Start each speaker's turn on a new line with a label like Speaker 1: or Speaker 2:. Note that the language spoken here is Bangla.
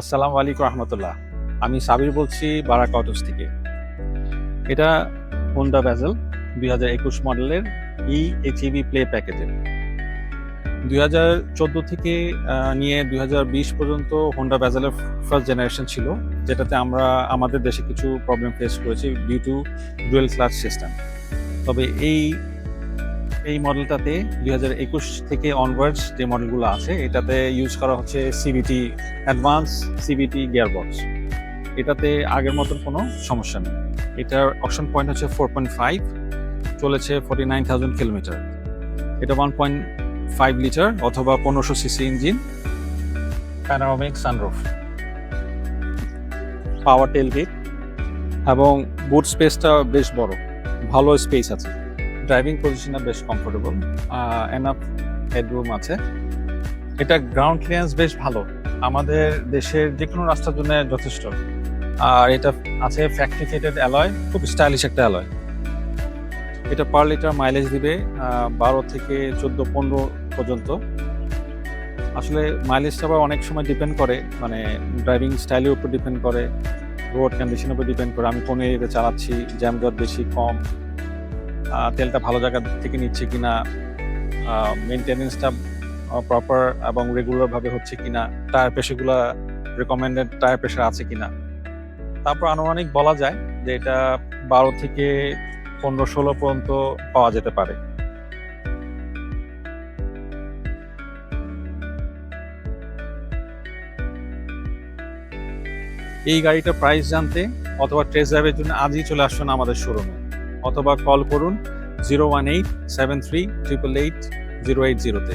Speaker 1: আসসালামু আলাইকুম রহমতুল্লাহ। আমি সাবির বলছি বারাক অটোস থেকে। এটা হোন্ডা ভেজেল 2021 মডেলের এইচইভি প্লে প্যাকেজের। 2014 থেকে নিয়ে 2020 পর্যন্ত হোন্ডা ভেজেলের ফার্স্ট জেনারেশন ছিল, যেটাতে আমরা আমাদের দেশে কিছু প্রবলেম ফেস করেছি due to dual clutch system. তবে এই মডেলটাতে 2021 থেকে অনওয়ার্ডস যে মডেলগুলো আছে এটাতে ইউজ করা হচ্ছে সিভিটি অ্যাডভান্স সিভিটি গিয়ারবক্স। এটাতে আগের মতন কোনো সমস্যা নেই। এটার অপশন পয়েন্ট হচ্ছে 4.5, চলেছে 49,000 কিলোমিটার। এটা 1.5 লিটার অথবা 1500 সিসি ইঞ্জিন, প্যানোরামিক সানরুফ, পাওয়ার টেলগেট এবং বুট স্পেসটা বেশ বড়, ভালো স্পেস আছে। ড্রাইভিং পজিশনে বেশ কমফোর্টেবল, এনাফ হেডরুম আছে। এটা গ্রাউন্ড ক্লিয়ারেন্স বেশ ভালো, আমাদের দেশের যে কোনো রাস্তার জন্য যথেষ্ট। আর এটা আছে ফ্যাক্টরি ফিটেড অ্যালয়, খুব স্টাইলিশ একটা অ্যালয়। এটা পার লিটার মাইলেজ দিবে 12 থেকে 14-15 পর্যন্ত। আসলে মাইলেজটা আবার অনেক সময় ডিপেন্ড করে, মানে ড্রাইভিং স্টাইলের উপর ডিপেন্ড করে, রোড কন্ডিশনের উপর ডিপেন্ড করে, আমি কোন এরিয়াতে চালাচ্ছি, জ্যাম জট বেশি কম, তেলটা ভালো জায়গা থেকে নিচ্ছে কিনা, মেনটেনেন্সটা প্রপার এবং রেগুলার ভাবে হচ্ছে কিনা, টায়ার প্রেশারগুলো রেকমেন্ডেড টায়ার প্রেশার আছে কিনা। তারপর আনুমানিক বলা যায় যে এটা 12 থেকে 15-16 পর্যন্ত পাওয়া যেতে পারে। এই গাড়িটার প্রাইস জানতে অথবা টেস্ট ড্রাইভের জন্য আজই চলে আসুন আমাদের শোরুমে, অথবা কল করুন 01873880880-তে।